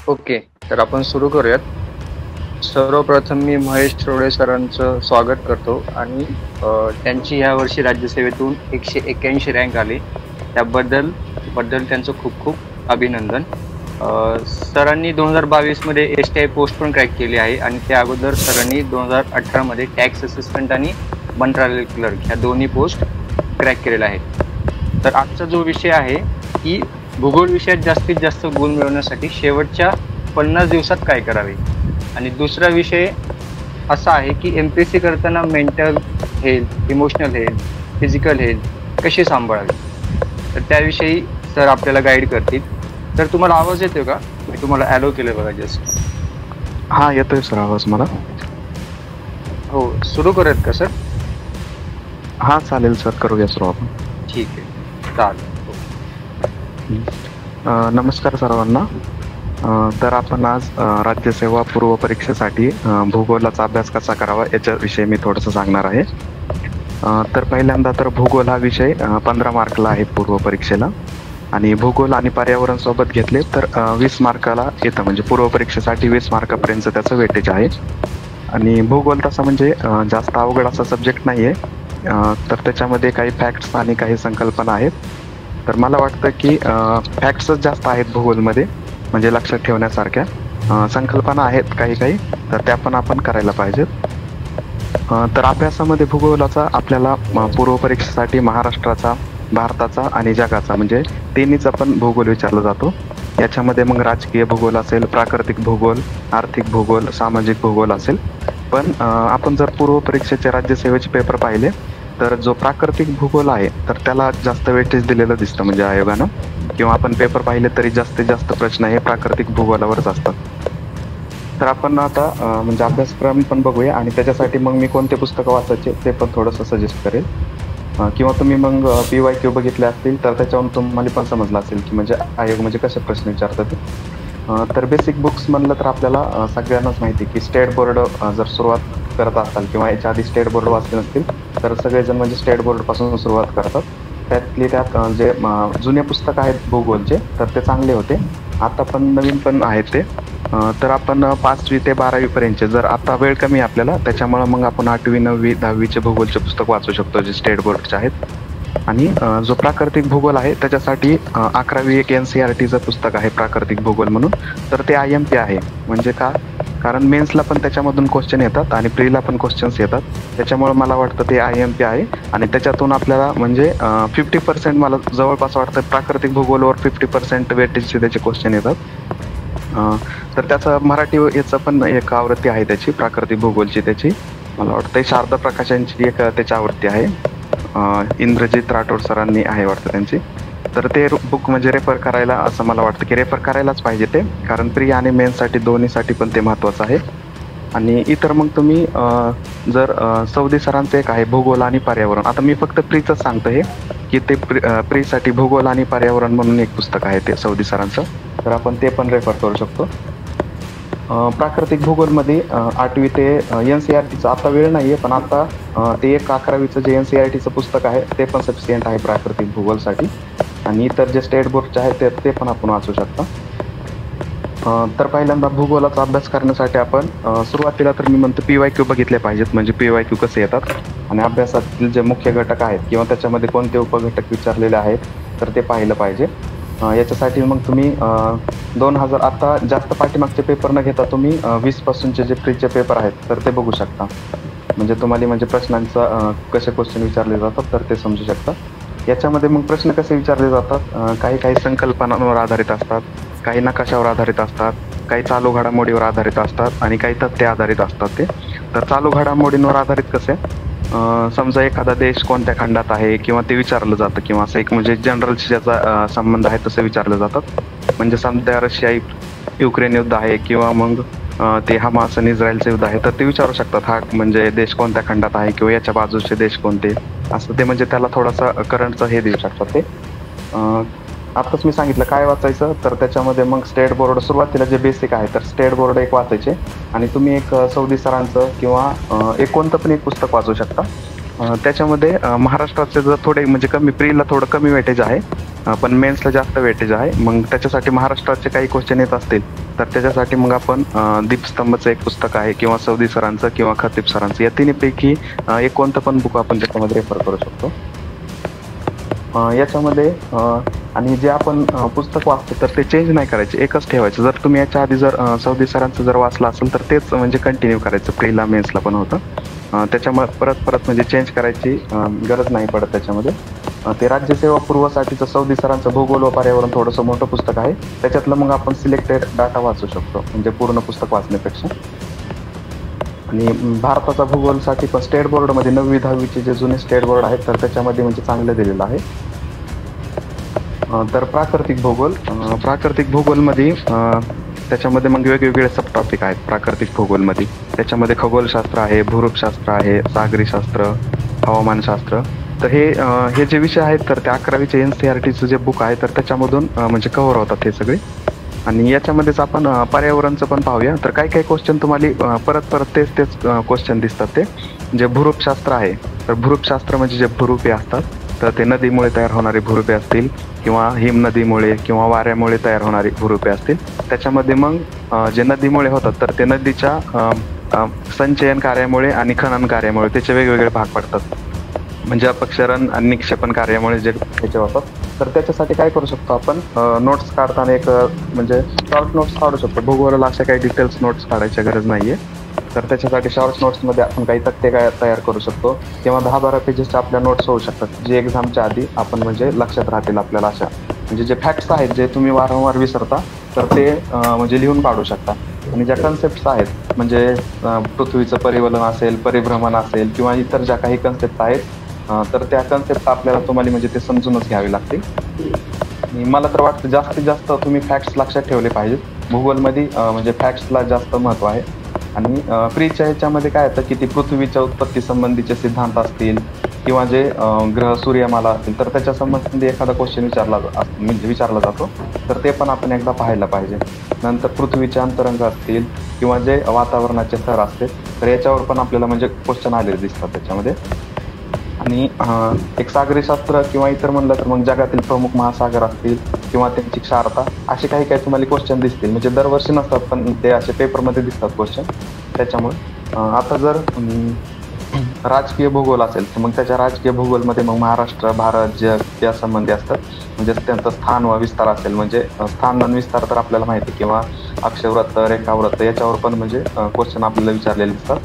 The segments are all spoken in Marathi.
ओके, तर आपण सुरू करूयात. सर्वप्रथम मी महेश रोडे सरांचं स्वागत करतो आणि त्यांची ह्या वर्षी राज्यसेवेतून 181 रँक आली. त्याबद्दल त्यांचं खूप खूप अभिनंदन. सरांनी 2022 मध्ये STI पोस्ट पण क्रॅक केली आहे आणि त्या अगोदर सरांनी 2018 मध्ये टॅक्स असिस्टंट आणि मंत्रालय क्लर्क ह्या दोन्ही पोस्ट क्रॅक केलेल्या आहेत. तर आजचा जो विषय आहे की भूगोल विषयात जास्तीत जास्त गुण मिळवण्यासाठी शेवटच्या 50 दिवसात काय करावे, आणि दुसरा विषय असा आहे की MPSC करताना mental health, emotional health, physical health कशी सांभाळावी, तर त्याविषयी सर आपल्याला गाईड करतील. तर तुम्हाला आवाज येतोय का? मी तुम्हाला ॲलो केलं बघा जस्ट. हा, येतोय सर आवाज मला. हो, सुरू करूयात का सर? हा चालेल सर, करूया सुरू आपण. ठीक आहे, चालेल. नमस्कार सर्वांना. तर आपण आज राज्यसेवा पूर्व परीक्षेसाठी भूगोलाचा अभ्यास कसा करावा याच्याविषयी मी थोडंसं सांगणार आहे. तर पहिल्यांदा तर भूगोल हा विषय 15 मार्कला आहे पूर्व परीक्षेला, आणि भूगोल आणि पर्यावरण सोबत घेतले तर 20 मार्काला येतं. म्हणजे पूर्व परीक्षेसाठी 20 मार्कापर्यंत त्याचं वेटेज आहे. आणि भूगोल तसा म्हणजे जास्त अवघड असा सब्जेक्ट नाही आहे. तर त्याच्यामध्ये काही फॅक्ट्स आणि काही संकल्पना आहेत. तर मला वाटतं की फॅक्ट्सच जास्त आहेत भूगोलमध्ये, म्हणजे लक्षात ठेवण्यासारख्या. संकल्पना आहेत काही तर त्या पण आपण करायला पाहिजेत. तर अभ्यासामध्ये भूगोलाचा आपल्याला पूर्व परीक्षेसाठी महाराष्ट्राचा, भारताचा आणि जगाचा म्हणजे तिन्हीचा पण भूगोल विचारला जातो. याच्यामध्ये मग राजकीय भूगोल असेल, प्राकृतिक भूगोल, आर्थिक भूगोल, सामाजिक भूगोल असेल. पण आपण जर पूर्व परीक्षेचे राज्यसेवेचे पेपर पाहिले तर जो प्राकृतिक भूगोल आहे तर त्याला जास्त वेटेज दिलेलं दिसतं म्हणजे आयोगानं, किंवा आपण पेपर पाहिले तरी जास्तीत जास्त प्रश्न हे प्राकृतिक भूगोलावरच असतात. तर आपण आता म्हणजे अभ्यासक्रम पण बघूया, आणि त्याच्यासाठी मग मी कोणते पुस्तकं वाचायचे ते पण थोडंसं सजेस्ट करेल. किंवा तुम्ही मग PYQ बघितले असतील तर त्याच्यावरून तुम्हाला पण समजलं असेल की म्हणजे आयोग म्हणजे कसे प्रश्न विचारतात. तर बेसिक बुक्स म्हणलं तर आपल्याला सगळ्यांनाच माहिती की स्टेट बोर्ड जर सुरुवात करत असाल किंवा याच्या आधी स्टेट बोर्ड वाचले नसतील तर सगळेजण म्हणजे स्टेट बोर्डपासून सुरुवात करतात. त्यात जे जुने पुस्तक आहेत भूगोलचे तर ते चांगले होते. आता पण नवीन पण आहेत ते. तर आपण 5वी ते 12वी पर्यंतचे, जर आता वेळ कमी आहे आपल्याला त्याच्यामुळे मग आपण 8वी, 9वी, 10वीचे भूगोलचे पुस्तक वाचू शकतो जे स्टेट बोर्डचे आहेत. आणि जो प्राकृतिक भूगोल आहे त्याच्यासाठी 11वी एक NCERTचं पुस्तक आहे प्राकृतिक भूगोल म्हणून. तर ते IMP आहे. म्हणजे कारण मेन्सला पण त्याच्यामधून क्वेश्चन येतात आणि प्रीला पण क्वेश्चन्स येतात. त्याच्यामुळे मला वाटतं ते IMP आहे. आणि त्याच्यातून आपल्याला म्हणजे 50% मला जवळपास वाटतं प्राकृतिक भूगोलवर 50% वेटेजचे त्याचे क्वेश्चन येतात. तर त्याचं मराठी याचं पण एक आवृत्ती आहे त्याची, प्राकृतिक भूगोलची. त्याची मला वाटतं शारदा प्रकाशांची एक त्याची आवृत्ती आहे. इंद्रजित राठोड सरांनी आहे वाटतं त्यांची. तर ते बुक म्हणजे रेफर करायला, असं मला वाटतं की रेफर करायलाच पाहिजे ते, कारण प्री आणि मेन्ससाठी दोन्हीसाठी पण ते महत्त्वाचं आहे. आणि इतर मग तुम्ही जर सौदी सरांचं एक आहे भूगोल आणि पर्यावरण. आता मी फक्त प्रीचंच सांगतो हे की ते प्रीसाठी भूगोल आणि पर्यावरण म्हणून एक पुस्तक आहे ते सौदी सरांचं, तर आपण ते पण रेफर करू शकतो. प्राकृतिक भूगोलमध्ये 8वी ते NCERTचं आता वेळ नाही आहे, पण आता ते एक 11वीचं जे NCERTचं पुस्तक आहे ते पण सफिशियंट आहे प्राकृतिक भूगोलसाठी. आणि इतर जे स्टेट बोर्डचे आहेत ते पण आपण वाचू शकता. तर पहिल्यांदा भूगोलाचा अभ्यास करण्यासाठी आपण सुरुवातीला तर मी म्हणतो PYQ बघितले पाहिजेत. म्हणजे PYQ कसे येतात आणि अभ्यासातील जे मुख्य घटक आहेत किंवा त्याच्यामध्ये कोणते उपघटक विचारलेले आहेत तर ते पाहिलं पाहिजे. याच्यासाठी मग तुम्ही 2000 आता जास्त पाठीमागचे पेपर न घेता तुम्ही 20 पासूनचे जे प्रीचे पेपर आहेत तर ते बघू शकता. म्हणजे तुम्हाला म्हणजे प्रश्नांचा कसे क्वेश्चन विचारले जातात तर ते समजू शकता. याच्यामध्ये मग प्रश्न कसे विचारले जातात, काही संकल्पनांवर आधारित असतात, काही नकाशावर आधारित असतात, काही चालू घडामोडीवर आधारित असतात आणि काही तथ्य आधारित असतात ते. तर चालू घडामोडींवर आधारित कसे, समजा एखादा देश कोणत्या खंडात आहे किंवा ते विचारलं जातं, किंवा असं एक म्हणजे जनरलशी ज्याचा संबंध आहे तसं विचारलं जातात. म्हणजे सध्या रशिया युक्रेन युद्ध आहे किंवा मग ते हमास आणि इस्रायलचं युद्ध आहे तर ते विचारू शकतात हा म्हणजे देश कोणत्या खंडात आहे किंवा याच्या बाजूचे देश कोणते, असं ते म्हणजे त्याला थोडासा करंटचं हे देऊ शकतात ते. आताच मी सांगितलं काय वाचायचं, तर त्याच्यामध्ये मग स्टेट बोर्ड सुरुवातीला जे बेसिक आहे तर स्टेट बोर्ड एक वाचायचे, आणि तुम्ही एक सौदी सरांचं किंवा एक कोणतं पण एक पुस्तक वाचू शकता. त्याच्यामध्ये महाराष्ट्राचे जर थोडे म्हणजे कमी प्रीला थोडं कमी वेटेज आहे, पण मेन्सला जास्त वेटेज आहे. मग त्याच्यासाठी महाराष्ट्राचे काही क्वेश्चन येत असतील तर त्याच्यासाठी मग आपण दीपस्तंभचं एक पुस्तक आहे किंवा सौदी सरांचं किंवा खतीब सरांचं, या तिन्हीपैकी एक कोणतं पण बुक आपण त्याच्यामध्ये रेफर करू शकतो. याच्यामध्ये आणि जे आपण पुस्तक वाचतो तर ते चेंज नाही करायचे, एकच ठेवायचं. जर तुम्ही याच्या आधी जर सौदी सरांचं जर वाचलं असेल तर तेच म्हणजे कंटिन्यू करायचं, प्रीला मेन्सला पण होतं. त्याच्यामुळे परत म्हणजे चेंज करायची गरज नाही पडत त्याच्यामध्ये. ते राज्यसेवा पूर्वसाठीचं सौदी सरांचं भूगोल व पर्यावरण थोडंसं मोठं पुस्तक आहे, त्याच्यातलं मग आपण सिलेक्टेड डाटा वाचू शकतो म्हणजे पूर्ण पुस्तक वाचण्यापेक्षा. आणि भारताचा भूगोलसाठी पण स्टेट बोर्डमध्ये 9वी 10वीचे जे जुने स्टेट बोर्ड आहेत तर त्याच्यामध्ये म्हणजे चांगलं दिलेलं आहे. तर प्राकृतिक भूगोलमध्ये त्याच्यामध्ये मग वेगवेगळे सब टॉपिक आहेत प्राकृतिक भूगोलमध्ये. त्याच्यामध्ये खगोलशास्त्र आहे, भूरूपशास्त्र आहे, सागरी शास्त्र, हवामानशास्त्र. तर हे जे विषय आहेत तर ते 11वीचे NCERTचं जे बुक आहे तर त्याच्यामधून म्हणजे कव्हर होतात हे सगळे. आणि याच्यामध्येच आपण पर्यावरणचं पण पाहूया. तर काही क्वेश्चन तुम्हाला परत तेच क्वेश्चन दिसतात. ते जे भूरूपशास्त्र आहे तर भूरूपशास्त्र म्हणजे जे भूरूपे असतात तर ते नदीमुळे तयार होणारी भूरूपे असतील किंवा हिमनदीमुळे किंवा वाऱ्यामुळे तयार होणारी भूरूपे असतील. त्याच्यामध्ये मग जे नदीमुळे होतात तर ते नदीच्या संचयन कार्यामुळे आणि खनन कार्यामुळे त्याचे वेगवेगळे भाग पडतात. म्हणजे अपक्षरण आणि निक्षेपण कार्यामुळे जे त्याचे होतात. तर त्याच्यासाठी काय करू शकतो आपण, नोट्स काढताना एक म्हणजे शॉर्ट नोट्स काढू शकतो. भूगोलाला अशा काही डिटेल्स नोट्स काढायची गरज नाहीये. तर त्याच्यासाठी शॉर्ट नोट्समध्ये आपण काही तक्ते तयार करू शकतो किंवा 10-12 पेजेसच्या आपल्या नोट्स होऊ शकतात, जे एक्झामच्या आधी आपण म्हणजे लक्षात राहतील आपल्याला. अशा म्हणजे जे फॅक्ट्स आहेत जे तुम्ही वारंवार विसरता तर ते म्हणजे लिहून काढू शकता. आणि ज्या कन्सेप्ट्स आहेत म्हणजे पृथ्वीचं परिवलन असेल, परिभ्रमण असेल किंवा इतर ज्या काही कन्सेप्ट आहेत तर त्या कन्सेप्ट आपल्याला तुम्हाला म्हणजे ते समजूनच घ्यावे लागतील. आणि मला तर वाटतं जास्तीत जास्त तुम्ही फॅक्ट्स लक्षात ठेवले पाहिजेत. भूगोलमध्ये म्हणजे फॅक्ट्सला जास्त महत्त्व आहे. आणि प्रीच्या ह्याच्यामध्ये काय होतं की ती पृथ्वीच्या उत्पत्ती संबंधीचे सिद्धांत असतील किंवा जे ग्रह सूर्यमाला असतील तर त्याच्या संबंधी एखादा क्वेश्चन विचारला जातो तर ते पण आपण एकदा पाहायला पाहिजे. नंतर पृथ्वीचे अंतरंग असतील किंवा जे वातावरणाचे थर असतील तर याच्यावर पण आपल्याला म्हणजे क्वेश्चन आलेले दिसतात त्याच्यामध्ये. आणि एक सागरी शास्त्र किंवा इतर म्हणलं तर मग जगातील प्रमुख महासागर असतील किंवा त्यांची क्षारता, असे काही तुम्हाला क्वेश्चन दिसतील. म्हणजे दरवर्षी नसतात पण ते असे पेपरमध्ये दिसतात क्वेश्चन. त्याच्यामुळे आता जर राजकीय भूगोल असेल तर मग त्याच्या राजकीय भूगोलमध्ये मग महाराष्ट्र, भारत, जग या संबंधी असतात. म्हणजे त्यांचं स्थान व विस्तार असेल म्हणजे स्थान आणि विस्तार तर आपल्याला माहिती, किंवा अक्षवृत्त, रेखावृत्त याच्यावर पण म्हणजे क्वेश्चन आपल्याला विचारलेले दिसतात.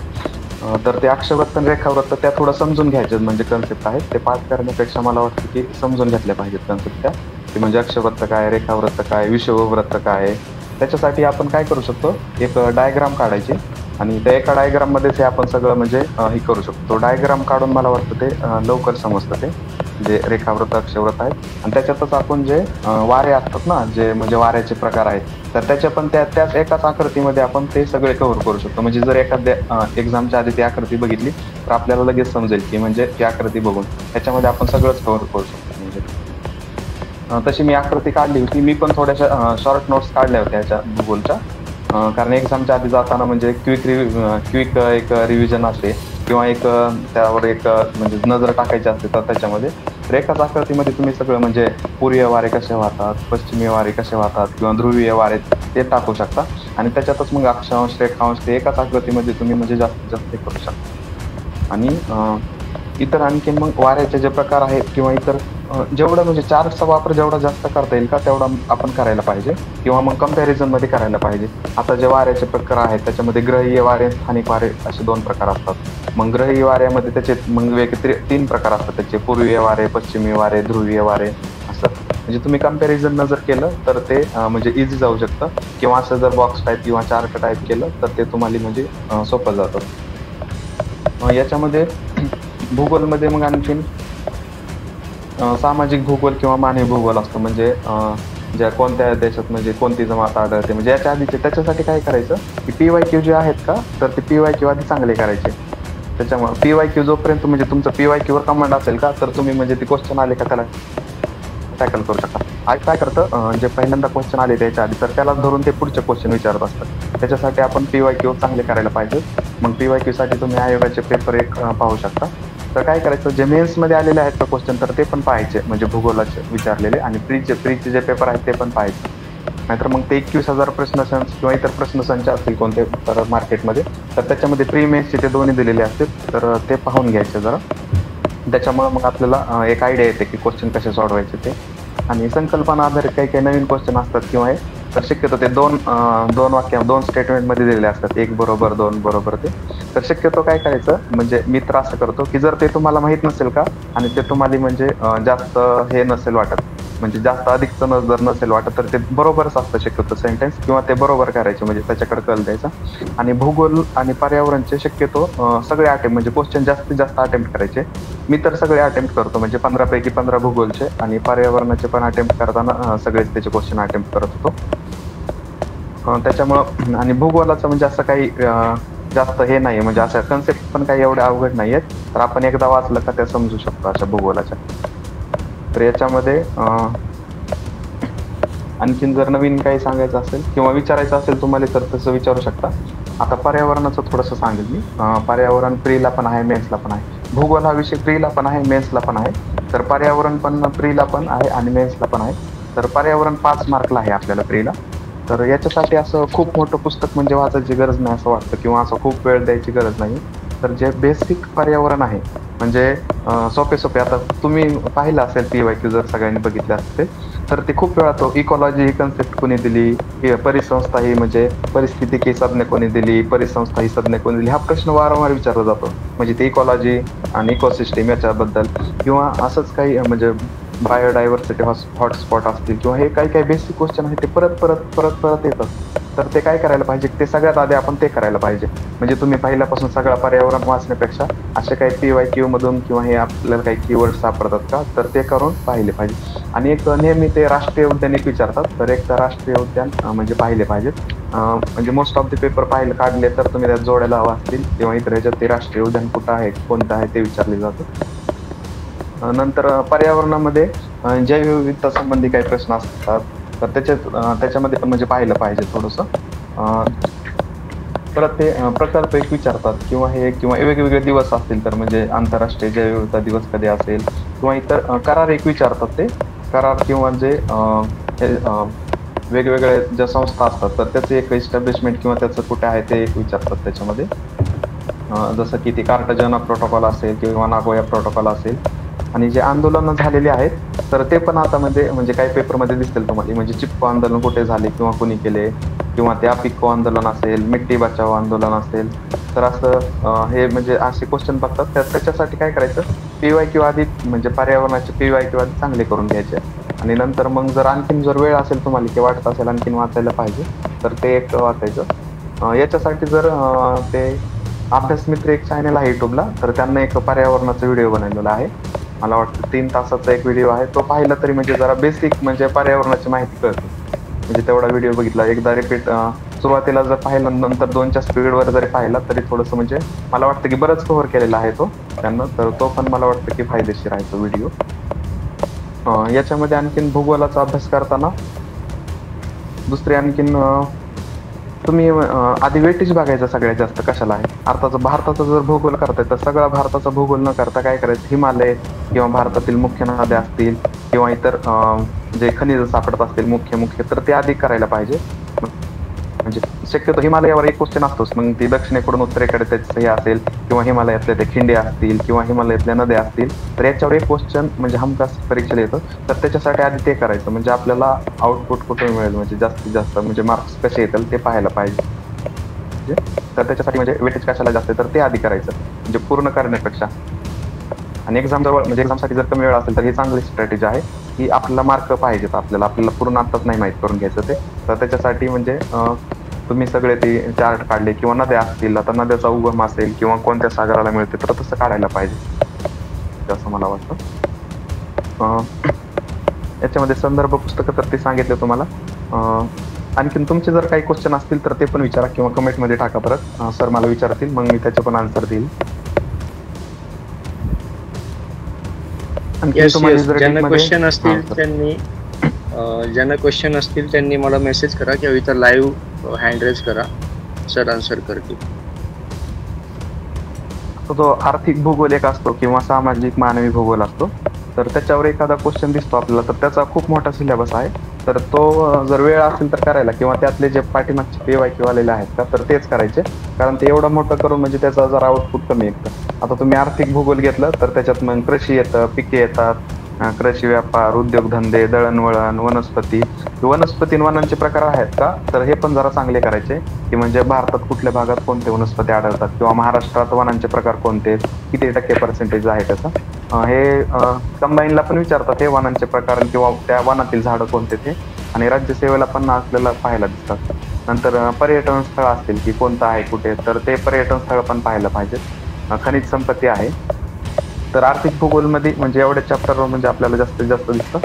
तर ते अक्षवृत्त आणि रेखावृत्त त्या थोडं समजून घ्यायचे म्हणजे कन्सेप्ट आहेत. ते पाठ करण्यापेक्षा मला वाटतं की समजून घेतल्या पाहिजेत कन्सेप्ट त्या, की म्हणजे अक्षवृत्त काय, रेखावृत्त काय, विषुववृत्त काय आहे. त्याच्यासाठी आपण काय करू शकतो, एक डायग्राम काढायची आणि त्या एका डायग्राममध्येच हे आपण सगळं म्हणजे हे करू शकतो. तो डायग्राम काढून मला वाटतं ते लवकर समजतं ते जे रेखावृत्त, अक्षवृत्त आहेत. आणि त्याच्यातच आपण जे वारे असतात ना, जे म्हणजे वाऱ्याचे प्रकार आहेत तर त्याच्या पण त्याच एकाच आकृतीमध्ये आपण ते सगळे कव्हर करू शकतो. म्हणजे जर एखाद्या एक्झामच्या आधी ती आकृती बघितली तर आपल्याला लगेच समजेल की म्हणजे ती आकृती बघून त्याच्यामध्ये आपण सगळंच कव्हर करू शकतो. म्हणजे तशी मी आकृती काढली होती, मी पण थोड्याशा शॉर्ट नोट्स काढल्या होत्या याच्या भूगोलच्या. कारण एक्झामच्या आधी जाताना म्हणजे क्विक एक रिव्हिजन असते किंवा एक त्यावर एक म्हणजे नजर टाकायची असते. तर त्याच्यामध्ये एकाच आकृतीमध्ये तुम्ही सगळं म्हणजे पूर्वीय वारे कसे वाहतात, पश्चिमी वारे कसे वाहतात किंवा ध्रुवीय वारे ते टाकू शकता. आणि त्याच्यातच मग अक्षांश, रेखांश ते एकाच आकृतीमध्ये तुम्ही म्हणजे जास्तीत जास्त करू शकता. आणि इतर आणखी मग वाऱ्याचे जे प्रकार आहेत किंवा इतर जेवढं म्हणजे चार्टचा वापर जेवढा जास्त करता येईल का तेवढा आपण करायला पाहिजे किंवा मग कंपॅरिझनमध्ये करायला पाहिजे. आता जे वाऱ्याचे प्रकार आहेत त्याच्यामध्ये ग्रहीय वारे, स्थानिक वारे असे 2 प्रकार असतात. मग ग्रहीय वाऱ्यामध्ये त्याचे मग 3 प्रकार असतात त्याचे, पूर्वीय वारे, पश्चिमी वारे, ध्रुवीय वारे असं. म्हणजे तुम्ही कंपॅरिझन जर केलं तर ते म्हणजे इझी जाऊ शकतं. किंवा असं जर बॉक्स टाईप किंवा चार्ट टाईप केलं तर ते तुम्हाला म्हणजे सोपं जातं. याच्यामध्ये भूगोलमध्ये मग आणखीन सामाजिक भूगोल किंवा मानवी भूगोल असतो. म्हणजे ज्या कोणत्या देशात म्हणजे कोणती जमात आढळते. म्हणजे याच्या आधीचे त्याच्यासाठी काय करायचं की PYQ जे आहेत का तर ते PYQ आधी चांगले करायचे. त्याच्यामुळे PYQ जोपर्यंत म्हणजे तुमचं PYQ वर कमांड असेल का तर तुम्ही म्हणजे ते क्वेश्चन आले का त्याला टॅकल करू शकता. आज काय करतं जे पहिल्यांदा क्वेश्चन आले त्याच्या आधी तर त्याला धरून ते पुढचे क्वेश्चन विचारत असतात. त्याच्यासाठी आपण PYQ चांगले करायला पाहिजे. मग PYQ साठी तुम्ही आयोगाचे पेपर 1 पाहू शकता. तर काय करायचं, जे मेन्स मध्ये आलेले आहेत का क्वेश्चन तर ते पण पाहायचे, म्हणजे भूगोलाचे विचारलेले, आणि प्रीचे जे पेपर आहेत ते पण पाहायचे. नाहीतर मग ते 21,000 प्रश्नसंच किंवा इतर प्रश्नसंच असतील कोणते तर मार्केटमध्ये, तर त्याच्यामध्ये प्री मेन्सचे ते दोन्ही दिलेले असतील, तर ते पाहून घ्यायचे जरा. त्याच्यामुळे मग आपल्याला एक आयडिया येते की क्वेश्चन कसे सोडवायचे ते. आणि संकल्पना आधारित काही काही नवीन क्वेश्चन असतात किंवा हे, तर शक्यतो ते दोन स्टेटमेंट मध्ये दिलेले असतात, एक बरोबर दोन बरोबर ते. तर शक्यतो काय करायचं, म्हणजे मी तर असं करतो की जर ते तुम्हाला माहित नसेल का, आणि ते तुम्हाला म्हणजे जास्त हे नसेल वाटत, म्हणजे जास्त अधिकचं जर नसेल वाटत, तर ते बरोबरच असतं शक्यतो सेंटेन्स, किंवा ते बरोबर करायचे, म्हणजे त्याच्याकडे कल द्यायचा. आणि भूगोल आणि पर्यावरणचे शक्यतो सगळे अटेम्प्ट, म्हणजे क्वेश्चन जास्तीत जास्त अटेम्प्ट करायचे. मी तर सगळे अटेम्प्ट करतो, म्हणजे 15 पैकी 15 भूगोलचे, आणि पर्यावरणाचे पण अटेम्प्ट करताना सगळेच त्याचे क्वेश्चन अटेम्प्ट करत होतो. त्याच्यामुळं, आणि भूगोलाचं म्हणजे असं काही जास्त हे नाही, म्हणजे अशा कन्सेप्ट पण काही एवढे अवघड नाही आहेत, तर आपण एकदा वाचलं का त्या समजू शकतो अशा भूगोलाच्या. तर याच्यामध्ये आणखीन जर नवीन काही सांगायचं असेल किंवा विचारायचं असेल तुम्हाला, तर तसं विचारू शकता. आता पर्यावरणाचं थोडंसं सांगेल मी. पर्यावरण प्रीला पण आहे, मेन्सला पण आहे. भूगोल हा विषय प्रीला पण आहे, मेन्सला पण आहे. तर पर्यावरण पण प्रीला पण आहे आणि मेन्सला पण आहे. तर पर्यावरण 5 मार्कला आहे आपल्याला प्रीला. तर याच्यासाठी असं खूप मोठं पुस्तक म्हणजे वाचायची गरज नाही असं वाटतं, किंवा असं खूप वेळ द्यायची गरज नाही. तर जे बेसिक पर्यावरण आहे, म्हणजे सोपे आता तुम्ही पाहिलं असेल PYQ जर सगळ्यांनी बघितले असते, तर ते खूप वेळा तो इकॉलॉजी ही कन्सेप्ट कोणी दिली, परिसंस्था ही म्हणजे परिस्थितिकी संज्ञा कोणी दिली, परिसंस्था ही संज्ञा कोणी दिली, हा प्रश्न वारंवार विचारला जातो. म्हणजे ते इकॉलॉजी आणि इकोसिस्टीम याच्याबद्दल, किंवा असंच काही म्हणजे बायोडायव्हर्सिटी हॉटस्पॉट असतील, किंवा हे काही काही बेसिक क्वेश्चन आहे ते परत परत परत परत येतात. तर ते काय करायला पाहिजे, ते सगळ्यात आधी आपण ते करायला पाहिजे. म्हणजे तुम्ही पहिल्यापासून सगळं पर्यावरण वाचण्यापेक्षा असे काही PYQ मधून किंवा हे आपल्याला काही कीवर्ड सापडतात का, तर ते करून पाहिले पाहिजे. आणि एक नेहमी ते राष्ट्रीय उद्यान एक विचारतात, तर एक तर राष्ट्रीय उद्यान म्हणजे पाहिले पाहिजेत. म्हणजे मोस्ट ऑफ द पेपर काढले तर तुम्ही त्यात जोड्याला हवा असतील, किंवा इतर ह्याच्यात ते राष्ट्रीय उद्यान कुठं आहे, कोणतं आहे ते विचारले जातं. नंतर पर्यावरणामध्ये जैवविविधता संबंधी काही प्रश्न असतात, तर त्याच्यामध्ये पण म्हणजे पाहिलं पाहिजे थोडंसं. परत ते प्रकल्प एक विचारतात, किंवा वेगवेगळे दिवस असतील, तर म्हणजे आंतरराष्ट्रीय जैवविविधता दिवस कधी असेल, किंवा इतर करार एक विचारतात. ते करार किंवा जे वेगवेगळे ज्या संस्था असतात, तर त्याचे एक एस्टॅब्लिशमेंट किंवा त्याचं कुठे आहे ते एक विचारतात त्याच्यामध्ये. जसं की ते कार्टाजेना प्रोटोकॉल असेल किंवा नागोया प्रोटोकॉल असेल. आणि जे आंदोलनं झालेली आहेत, तर ते पण आता म्हणजे काही पेपरमध्ये दिसतील तुम्हाला, म्हणजे चिपको आंदोलन कुठे झाले किंवा कुणी केले, किंवा ते अपिक्को आंदोलन असेल, मिट्टी बचाव आंदोलन असेल. तर असं हे म्हणजे असे क्वेश्चन बघतात. त्याच्यासाठी काय करायचं, PYQ आधी म्हणजे पर्यावरणाचे PYQ आधी चांगले करून घ्यायचे, आणि नंतर मग जर आणखीन वेळ असेल तुम्हाला, की वाटत असेल आणखीन वाचायला पाहिजे, तर ते एक वाचायचं. याच्यासाठी जर ते अभ्यास मित्र एक चॅनल आहे युट्यूबला, तर त्यांना एक पर्यावरणाचा व्हिडिओ बनवलेला आहे. मला वाटतं 3 तासाचा एक व्हिडिओ आहे. तो पाहिला तरी म्हणजे जरा बेसिक म्हणजे पर्यावरणाची माहिती कळते. म्हणजे तेवढा व्हिडिओ बघितला, एकदा रिपीट सुरुवातीला जर पाहिला, नंतर 2च्या स्पीडवर जरी पाहिला, तरी थोडंसं म्हणजे मला वाटतं की बरंच कव्हर केलेला आहे तो त्यांना. तर तो पण मला वाटतं की फायदेशीर आहे तो व्हिडिओ. याच्यामध्ये आणखीन भूगोलाचा अभ्यास करताना दुसरे आणखीन तुम्ही आधी वेटेज बघायचं सगळ्यात जास्त कशाला आहे. भारताचा जर भूगोल करताय, तर सगळा भारताचा भूगोल न करता काय करायचं, हिमालय किंवा भारतातील मुख्य नद्या असतील, किंवा इतर जे खनिज सापडत असतील मुख्य, तर ते आधी करायला पाहिजे. म्हणजे शक्यतो हिमालयावर एक क्वेश्चन असतोच, मग ती दक्षिणेकडून उत्तरेकडे त्याचं हे असेल, किंवा हिमालयातल्या त्या खिंड्या असतील, किंवा हिमालयातल्या नद्या असतील, तर याच्यावर एक क्वेश्चन म्हणजे हमखास परीक्षेला येतं. तर त्याच्यासाठी आधी ते करायचं, म्हणजे आपल्याला आउटपुट कुठे मिळेल, म्हणजे जास्तीत जास्त म्हणजे मार्क्स कसे येतील ते पाहायला पाहिजे. तर त्याच्यासाठी म्हणजे वेटेज कशाला जास्त आहे, तर ते आधी करायचं म्हणजे पूर्ण करण्यापेक्षा. आणि एक्झामसाठी जर कमी वेळ असेल, तर ही चांगली स्ट्रॅटेजी आहे की आपल्याला मार्क पाहिजेत, आपल्याला पूर्ण आत्ताच नाही माहीत करून घ्यायचं ते. तर त्याच्यासाठी म्हणजे तुम्ही सगळे ते चार्ट काढले, किंवा नद्या असतील, आता नद्याचा उगम असेल किंवा कोणत्या सागराला मिळते, तर तसं काढायला पाहिजे असं मला वाटतं. याच्यामध्ये संदर्भ पुस्तकं तर ते सांगितले तुम्हाला. आणखीन तुमचे जर काही क्वेश्चन असतील तर ते पण विचारा, किंवा कमेंटमध्ये टाका परत. सर मला विचारतील, मग मी त्याचे पण आन्सर देईल. ज्यांना क्वेश्चन असतील त्यांनी मला मेसेज करा, किंवा इथं लाईव्ह हँड रेज करा, सर आन्सर करतील. असतो तो आर्थिक भूगोल एक असतो किंवा सामाजिक मानवी भूगोल असतो. तर त्याच्यावर एखादा क्वेश्चन दिसतो आपल्याला, तर त्याचा खूप मोठा सिलेबस आहे. तर तो जर वेळ असेल तर करायला, किंवा त्यातले जे पाठीमागचे PYQ आलेले आहेत का, तर तेच करायचे. कारण ते एवढं मोठं करून म्हणजे त्याचा जरा आउटपुट कमी येतं. आता तुम्ही आर्थिक भूगोल घेतलं तर त्याच्यात मग कृषी येतं, पिके येतात, कृषी व्यापार, उद्योगधंदे, दळणवळण, वनस्पती आणि वनांचे प्रकार आहेत का, तर हे पण जरा चांगले करायचे. की म्हणजे भारतात कुठल्या भागात कोणते वनस्पती आढळतात, किंवा महाराष्ट्रात वनांचे प्रकार कोणते, किती टक्के पर्सेंटेज आहे त्याचा. हे कंबाईनला पण विचारतात हे वनांचे प्रकार, किंवा त्या वनातील झाडं कोणते ते. आणि राज्यसेवेला पण आपल्याला पाहायला दिसतात. नंतर पर्यटन स्थळ असतील की कोणतं आहे कुठे, तर ते पर्यटन स्थळ पण पाहायला पाहिजेत. खनिज संपत्ती आहे. तर आर्थिक भूगोलमध्ये म्हणजे एवढ्या चॅप्टरवर म्हणजे आपल्याला जास्तीत जास्त दिसतं.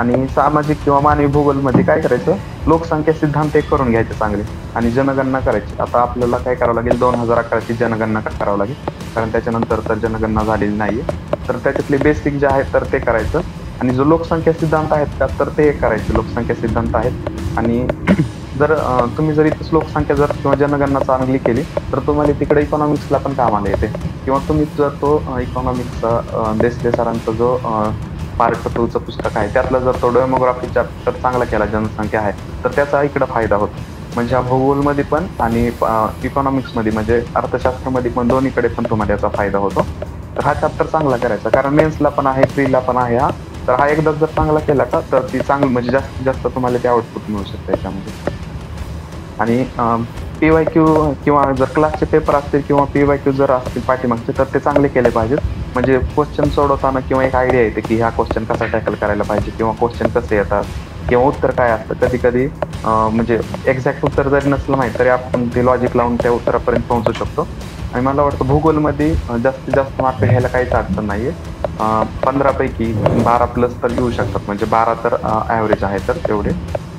आणि सामाजिक किंवा मानवी भूगोलमध्ये काय करायचं, लोकसंख्या सिद्धांत एक करून घ्यायचे चांगले, आणि जनगणना करायची. आता आपल्याला काय करावं लागेल, 2011ची जनगणना करावं लागेल, कारण त्याच्यानंतर तर जनगणना झालेली नाहीये. तर त्याच्यातले बेसिक जे आहेत तर ते करायचं. आणि जो लोकसंख्या सिद्धांत आहेत का, तर ते करायचे. लोकसंख्या सिद्धांत आहेत. आणि जर तुम्ही जर इथंच लोकसंख्या जर किंवा जनगणना चांगली केली, तर तुम्हाला तिकडे इकॉनॉमिक्सला पण कामाला येते. किंवा तुम्ही जर तो इकॉनॉमिक्सचा देसले सरांचा जो पार्ट 2चं पुस्तक आहे, त्यातला जर तो डेमोग्राफी चॅप्टर चांगला केला, जनसंख्या आहे, तर त्याचा इकडं फायदा होतो. म्हणजे हा भूगोलमध्ये पण आणि इकॉनॉमिक्समध्ये म्हणजे अर्थशास्त्रामध्ये पण दोन्हीकडे पण तुम्हाला याचा फायदा होतो. तर हा चॅप्टर चांगला करायचा, कारण मेन्सला पण आहे, प्रीला पण आहे हा. तर हा एकदा जर चांगला केला का, तर ती चांगली म्हणजे जास्तीत जास्त तुम्हाला ते आउटपुट मिळू शकतं याच्यामध्ये. आणि PYQ किंवा जर क्लासचे पेपर असतील किंवा PYQ जर असतील पाठीमागचे, तर ते चांगले केले पाहिजेत. म्हणजे क्वेश्चन सोडवताना किंवा एक आयडिया येते की हा क्वेश्चन कसा टॅकल करायला पाहिजे, किंवा क्वेश्चन कसे येतात, किंवा उत्तर काय असतं. कधी कधी म्हणजे एक्झॅक्ट उत्तर जरी नसलं माहीत, तरी आपण ते लॉजिक लावून त्या उत्तरापर्यंत पोहोचू शकतो. आणि मला वाटतं भूगोलमध्ये जास्तीत जास्त मार्क घ्यायला काहीच अडचण नाहीये. 15 पैकी 12+ तर घेऊ शकतात, म्हणजे 12 तर ॲव्हरेज आहे तर तेवढे.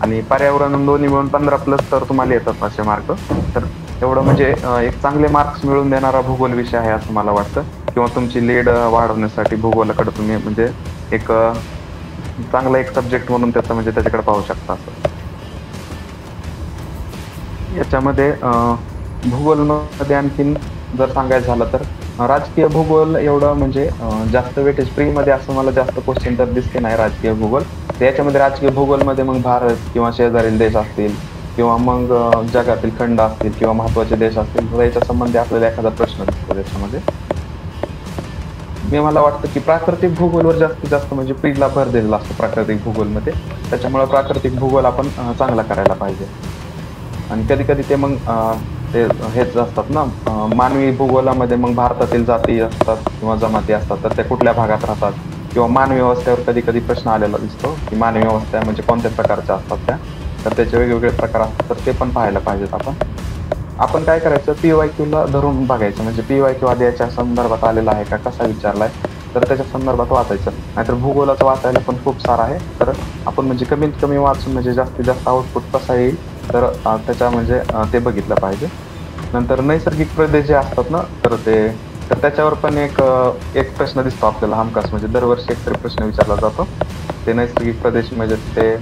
आणि पर्यावरण दोन्ही मिळून 15+ तर तुम्हाला येतात असे मार्क. तर एवढं म्हणजे एक चांगले मार्क्स मिळवून देणारा भूगोल विषय आहे असं मला वाटतं. किंवा तुमची लीड वाढवण्यासाठी भूगोलाकडे तुम्ही म्हणजे एक चांगला एक सब्जेक्ट म्हणून त्याचा म्हणजे त्याच्याकडे पाहू शकता. असं याच्यामध्ये भूगोलमध्ये आणखीन जर सांगायचं झालं तर राजकीय भूगोल एवढं म्हणजे जास्त वेटेज प्रीमध्ये असं मला जास्त क्वेश्चन तर दिसते नाही राजकीय भूगोल. तर याच्यामध्ये राजकीय भूगोलमध्ये मग भारत किंवा शेजारील देश असतील, किंवा मग जगातील खंड असतील, किंवा महत्त्वाचे देश असतील, तर याच्या संबंधी आपल्याला एखादा प्रश्न दिसतो त्याच्यामध्ये. मला वाटतं की प्राकृतिक भूगोलवर जास्तीत जास्त म्हणजे प्रीला भर दिलेला असतो प्राकृतिक भूगोलमध्ये. त्याच्यामुळे प्राकृतिक भूगोल आपण चांगला करायला पाहिजे. आणि कधी कधी ते मग ते हेच असतात ना, मानवी भूगोलामध्ये मग भारतातील जाती असतात किंवा जमाती असतात, तर त्या कुठल्या भागात राहतात, किंवा मानवी व्यवस्थेवर कधी कधी प्रश्न आलेला दिसतो की मानवी व्यवस्था म्हणजे कोणत्या प्रकारच्या असतात त्या, तर त्याचे वेगवेगळे प्रकार असतात, तर ते पण पाहायला पाहिजेत. आपण काय करायचं, PYQला धरून बघायचं. म्हणजे PYQ आधी याच्या संदर्भात आलेला आहे का, कसा विचारलाय, तर त्याच्या संदर्भात वाचायचं. नाहीतर भूगोलाचं वाचायला पण खूप सारं आहे. तर आपण म्हणजे कमीत कमी वाचून म्हणजे जास्तीत जास्त आउटपुट कसा येईल, तर त्याच्या म्हणजे ते बघितलं पाहिजे. नंतर नैसर्गिक प्रदेश जे असतात ना, तर त्याच्यावर पण एक प्रश्न दिसतो आपल्याला हमखास. म्हणजे दरवर्षी एकतरी प्रश्न विचारला जातो. ते नैसर्गिक प्रदेश म्हणजे ते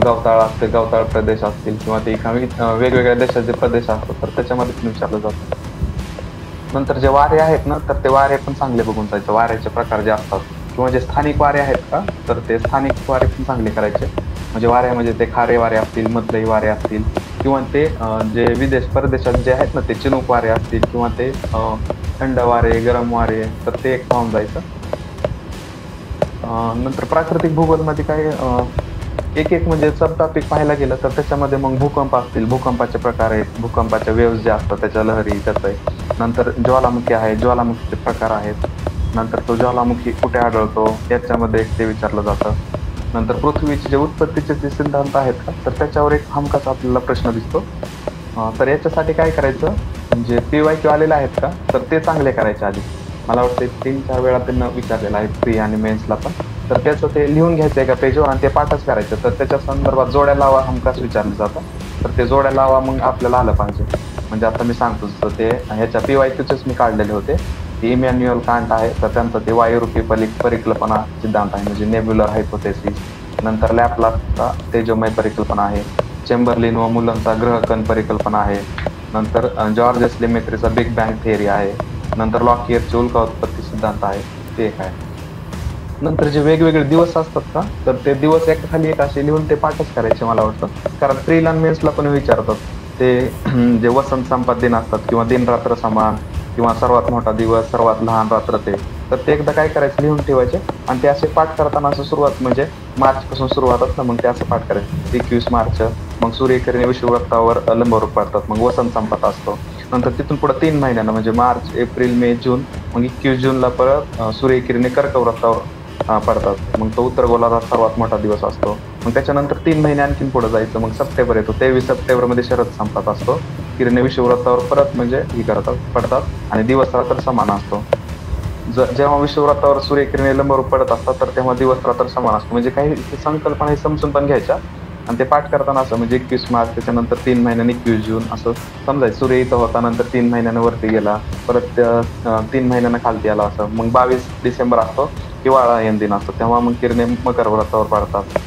गवताळ प्रदेश असतील, किंवा ते वेगवेगळ्या देशाचे प्रदेश असतात, तर त्याच्यामध्ये पण विचारलं जातं. नंतर जे वारे आहेत ना, तर ते वारे पण चांगले बघून जायचं. वाऱ्याचे प्रकार जे असतात, किंवा जे स्थानिक वारे आहेत का, तर ते स्थानिक वारे पण चांगले करायचे. म्हणजे वाऱ्यामध्ये ते खारे वारे असतील, मधलई वारे असतील, किंवा ते जे परदेशात जे आहेत ना, ते चिनूक वारे असतील, किंवा ते थंड वारे, गरम वारे, तर ते एक पाहून जायचं. नंतर प्राकृतिक भूगोलमध्ये काय एक म्हणजे सब टॉपिक पाहायला गेलं तर त्याच्यामध्ये मग भूकंप असतील, भूकंपाचे प्रकार आहेत, भूकंपाच्या वेव्स जे असतात त्याच्या लहरी, त्याचं आहे. नंतर ज्वालामुखी आहे, ज्वालामुखीचे प्रकार आहेत. नंतर तो ज्वालामुखी कुठे आढळतो याच्यामध्ये एक ते विचारलं जातं. नंतर पृथ्वीचे जे उत्पत्तीचे जे सिद्धांत आहेत का, तर त्याच्यावर एक हमखास आपल्याला प्रश्न दिसतो. तर याच्यासाठी काय करायचं, म्हणजे PYQ आलेले आहेत का, तर ते चांगले करायचे आधी. मला वाटतं 3-4 वेळा त्यांना विचारलेलं आहे प्री आणि मेन्सला पण. तर त्याचं ते लिहून घ्यायचं एका पेजवर आणि ते पाठच करायचं. तर त्याच्या संदर्भात जोड्या लावा हमखास विचारलं जातं. तर ते जोड्या लावा मग आपल्याला आलं पाहिजे. म्हणजे आता मी सांगतो जसं ते ह्याच्या PYQचेच मी काढलेले होते. इमॅन्युअल कांट आहे, तर त्यांचं ते वायुरूपी परिकल्पना सिद्धांत आहे, म्हणजे नेब्युलर हायपोथेसिस. नंतर लॅपलासचा तेजोमय परिकल्पना आहे. चेंबरलिन व मुलनचा ग्रहकण परिकल्पना आहे. नंतर जॉर्ज लेमेत्रीचा बिग बँग थिअरी आहे. नंतर लॉकियरचे उल्का उत्पत्ती सिद्धांत आहे, ते एक आहे. नंतर जे वेगवेगळे दिवस असतात का, तर ते दिवस एका खाली एक असे लिहून ते पाठच करायचे मला वाटतं. कारण प्रिल आणि मेन्सला पण विचारतात ते जे वसंत संपात दिन असतात किंवा दिन रात्र समान किंवा सर्वात मोठा दिवस, सर्वात लहान रात्र, तर ते एकदा काय करायचं, लिहून ठेवायचे आणि ते असे पाठ करताना असं सुरुवात म्हणजे मार्च पासून सुरुवात असतं, मग ते असं पाठ करायचं 21 मार्च, मग सूर्यकिरणे विषुववृत्तावर लंबरूप पडतात, मग वसंत संपात असतो. नंतर तिथून पुढे 3 महिन्यांना म्हणजे मार्च, एप्रिल, मे, जून, मग 21 जूनला परत सूर्यकिरणे कर्कवृत्तावर पडतात, मग तो उत्तर गोलार्धात सर्वात मोठा दिवस असतो. मग त्याच्यानंतर 3 महिने आणखीन पुढे जायचं, मग सप्टेंबर येतो, 23 सप्टेंबरमध्ये शरद संपात असतो. किरणे विषुववृत्तावर परत म्हणजे पडतात आणि दिवस रात्र समान असतो. जेव्हा विषुववृत्तावर सूर्यकिरणे लंबरूप पडत असतात, तर तेव्हा दिवस रात्र समान असतो. म्हणजे काही संकल्पना हे समजून पण घ्यायच्या आणि ते पाठ करताना असं म्हणजे 21 मार्च, त्याच्यानंतर 3 महिन्यांनी 21 जून असं समजायचं. सूर्य इथं होता, नंतर 3 महिन्यानं वरती गेला, परत 3 महिन्यानं खालती आला, असं. मग 22 डिसेंबर असतो, हिवाळायन दिन असतो, तेव्हा मग किरणे मकर व्रतावर पडतात.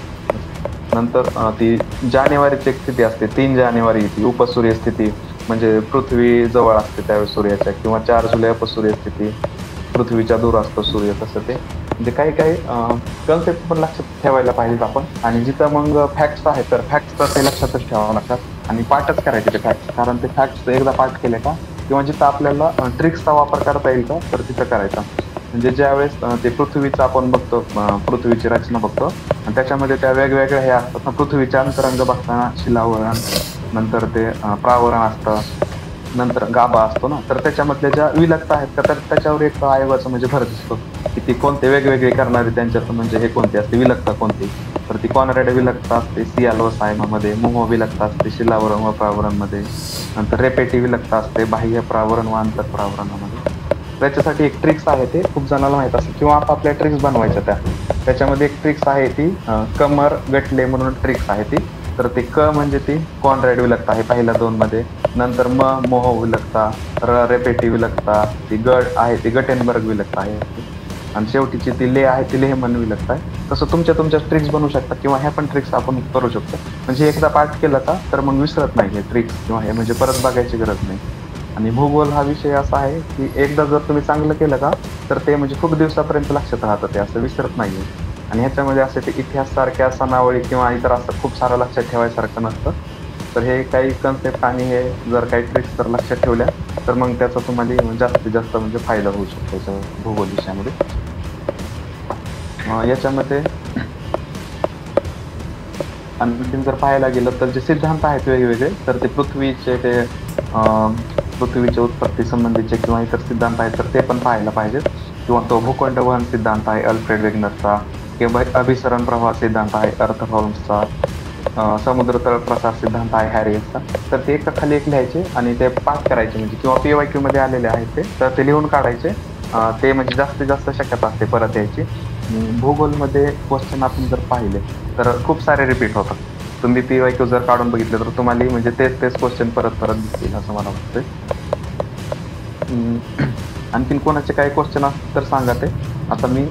नंतर ती जानेवारीची एक स्थिती असते, 3 जानेवारी ती उपसूर्य स्थिती, म्हणजे पृथ्वी जवळ असते त्यावेळेस सूर्याच्या, किंवा 4 जुलै अपसूर्य स्थिती, पृथ्वीच्या दूर असतो सूर्य, तसं ते म्हणजे काही काही कन्सेप्ट पण लक्षात ठेवायला पाहिजेत आपण. आणि जिथं मग फॅक्ट्स आहेत, तर फॅक्ट्स तर ते लक्षातच ठेवावं लागतात आणि पाठच करायचे ते फॅक्ट्स, कारण ते फॅक्ट्स एकदा पाठ केले का, किंवा जिथं आपल्याला ट्रिक्सचा वापर करता येईल का, तर तिथं करायचा. म्हणजे ज्यावेळेस ते पृथ्वीचं आपण बघतो, पृथ्वीची रचना बघतो आणि त्याच्यामध्ये त्या वेगवेगळ्या हे असतात ना, पृथ्वीचे अंतरंग बघताना शिलावरण, नंतर ते प्रावरण असतं, नंतर गाभा असतो ना, तर त्याच्यामधल्या ज्या विलकता आहेत का, तर त्याच्यावर एक आयोगाचा म्हणजे भर दिसतो की ती कोणते वेगवेगळे करणारे त्यांच्यात म्हणजे हे कोणते असते, विलकता कोणती. तर ती कॉनरॅड विलकता असते सियाल व सायमामध्ये, मोहो विलकता असते शिलावरण व प्रावरणमध्ये, नंतर रेपेटी विलकता असते बाह्य प्रावरण व आंतर प्रावरणामध्ये. त्याच्यासाठी एक ट्रिक्स आहे, ते खूप जणांना माहित असते किंवा आपापल्या ट्रिक्स बनवायच्या. त्याच्यामध्ये एक ट्रिक्स आहे ती कमर गटले म्हणून ट्रिक्स आहे ती. तर ते क म्हणजे ती कॉनरॅड विलकता आहे पहिल्या 2 मध्ये, नंतर मोहो विलकता, रेपेटी विलकता, ती गड आहे ती गटेनबर्ग विलकता आहे, आणि शेवटीची ती ले आहे ती लेहमन विलकता आहे. तसं तुमच्या ट्रिक्स बनवू शकतात किंवा ह्या पण ट्रिक्स आपण करू शकतो. म्हणजे एकदा पाठ केलं का, तर मग विसरत नाही हे ट्रिक्स किंवा हे, म्हणजे परत बघायची गरज नाही. आणि भूगोल हा विषय असा आहे की एकदा जर तुम्ही चांगलं केलं का, तर ते म्हणजे खूप दिवसापर्यंत लक्षात राहतं, ते असं विसरत नाहीये. आणि ह्याच्यामध्ये असं ते इतिहास सारख्या सणावळी किंवा इतर असं खूप सारं लक्षात ठेवायसारखं नसतं. तर हे काही कन्सेप्ट आणि हे जर काही ट्रिक्स जर लक्षात ठेवल्या, तर मग त्याचा तुम्हाला जास्तीत जास्त म्हणजे फायदा होऊ शकतो याच्या भूगोल विषयामध्ये. याच्यामध्ये आणखीन जर पाहायला गेलं तर जे सिद्धांत आहेत वेगवेगळे, तर ते पृथ्वीच्या उत्पत्ती संबंधीचे किंवा इतर सिद्धांत आहेत, तर ते पण पाहायला पाहिजेत. किंवा तो भूखंड वहन सिद्धांत आहे अल्फ्रेड वेगनरचा, किंवा अभिसरण प्रवाह सिद्धांत आहे अर्थहोल्मसचा, समुद्र तळ प्रसार सिद्धांत आहे हॅरिसचा. तर ते एका खाली एक लिहायचे आणि ते पाठ करायचे, म्हणजे किंवा PYQ मध्ये आलेले आहेत ते, तर ते लिहून काढायचे. ते म्हणजे जास्तीत जास्त शक्यता असते परत यायची. भूगोलमध्ये क्वेश्चन आपण जर पाहिले तर खूप सारे रिपीट होतात. तुम्ही PYQ जर काढून बघितले तर तुम्हाला म्हणजे तेच क्वेश्चन परत दिसतील असं मला वाटतंय. आणखीन कोणाचे काही क्वेश्चन असतील तर सांगा ते. आता मी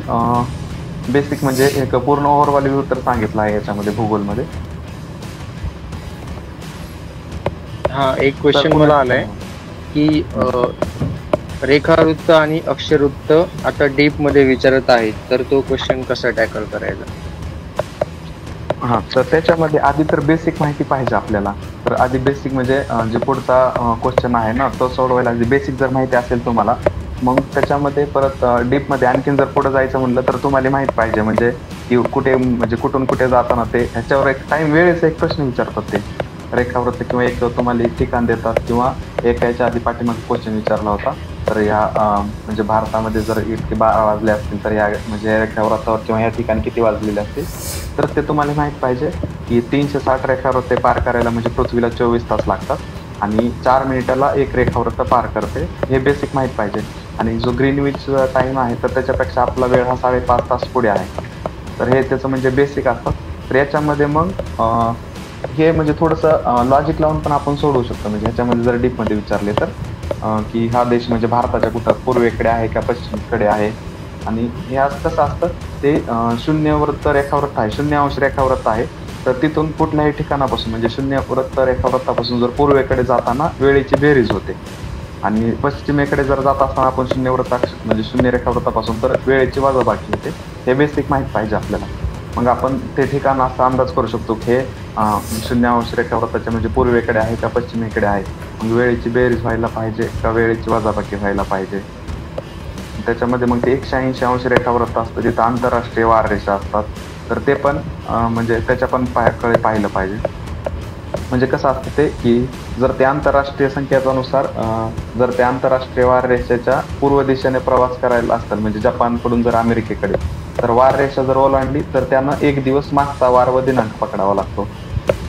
बेसिक म्हणजे एक पूर्ण ओव्हरऑल व्ह्यू तर सांगितला आहे याच्यामध्ये भूगोलमध्ये. हा, एक क्वेश्चन मला आलाय की रेखावृत्त आणि अक्षरवृत्त आता डीप मध्ये विचारत आहेत, तर तो क्वेश्चन कसा टॅकल करायचा? हा, तर त्याच्यामध्ये आधी तर बेसिक माहिती पाहिजे आपल्याला. तर आधी बेसिक म्हणजे जे पुढचा क्वेश्चन आहे ना, तो सोडवायला बेसिक जर माहिती असेल तुम्हाला, मग त्याच्यामध्ये परत डीप मध्ये आणखीन जर पुढे जायचं म्हणलं तर तुम्हाला माहित पाहिजे म्हणजे की कुठे म्हणजे कुठून कुठे जाताना ते ह्याच्यावर एक वेळेचा एक प्रश्न विचारतात ते रेखावृत्त, किंवा एक तुम्हाला एक ठिकाण देतात, किंवा एक याच्या आधी पाठीमागे क्वेश्चन विचारला होता. तर या म्हणजे भारतामध्ये जर इतके 12 वाजले असतील तर या म्हणजे रेखावृत्तावर किंवा या ठिकाणी किती वाजलेले असतील, तर ते तुम्हाला माहित पाहिजे की 360 रेखावृत्ते पार करायला म्हणजे पृथ्वीला 24 तास लागतात आणि 4 मिनिटाला एक रेखावृत्त पार करते, हे बेसिक माहित पाहिजे. आणि जो ग्रीनविच टाइम आहे तर त्याच्यापेक्षा आपला वेळ हा 5.5 तास पुढे आहे. तर हे त्याचं म्हणजे बेसिक असतं. तर याच्यामध्ये मग हे म्हणजे थोडंसं लॉजिक लावून पण आपण सोडवू शकतो. म्हणजे ह्याच्यामध्ये जर डीपमध्ये विचारले तर की हा देश म्हणजे भारताच्या कुठं पूर्वेकडे आहे का पश्चिमेकडे आहे, आणि हे कसं असतं ते शून्यवृत्त रेखावृत्त आहे, 0 रेखावृत्त आहे. तर तिथून कुठल्याही ठिकाणापासून म्हणजे 0 रेखावृत्तापासून जर पूर्वेकडे जाताना वेळेची बेरीज होते. आणि पश्चिमेकडे जर जात असताना आपण शून्यवृत्ताक्ष म्हणजे शून्य रेखावृत्तापासून तर वेळेची वजाबाकी होते. हे बेसिक माहित पाहिजे आपल्याला. मग आपण ते ठिकाण असा अंदाज करू शकतो की हे 0° रेखावृत्ताच्या म्हणजे पूर्वेकडे आहे का पश्चिमेकडे आहे. मग वेळेची बेरीज व्हायला पाहिजे का वेळेची वजाबाकी व्हायला पाहिजे. त्याच्यामध्ये मग ते 180° रेखावृत्त असतं जिथं आंतरराष्ट्रीय वार रेषा असतात. तर ते पण म्हणजे त्याच्या पण कडे पाहिलं पाहिजे. म्हणजे कसं असतं ते की जर ते आंतरराष्ट्रीय संकेतानुसार जर ते आंतरराष्ट्रीय वार रेषेच्या पूर्व दिशेने प्रवास करायला असतात म्हणजे जपानकडून जर अमेरिकेकडे, तर वार रेषा जर ओलांडली तर त्यांना 1 दिवस मागचा वार व दिनांक पकडावा लागतो.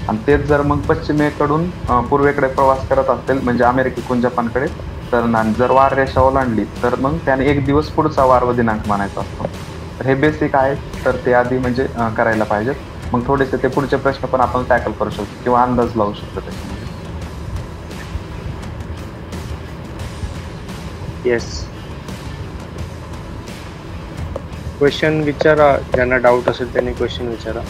आणि तेच जर मग पश्चिमेकडून पूर्वेकडे प्रवास करत असेल म्हणजे अमेरिकेकडून जपानकडे, तर जर वार रेषा ओलांडली तर मग त्याने 1 दिवस पुढचा वार व दिनांक मानायचा असतो. तर हे बेसिक आहे, तर ते आधी म्हणजे करायला पाहिजेत. मग थोडेसे ते पुढचे प्रश्न पण आपण टॅकल करू शकतो किंवा अंदाज लावू शकतो त्याच्यामध्ये. येस. क्वेश्चन विचारा, ज्यांना डाऊट असेल त्यांनी क्वेश्चन विचारा.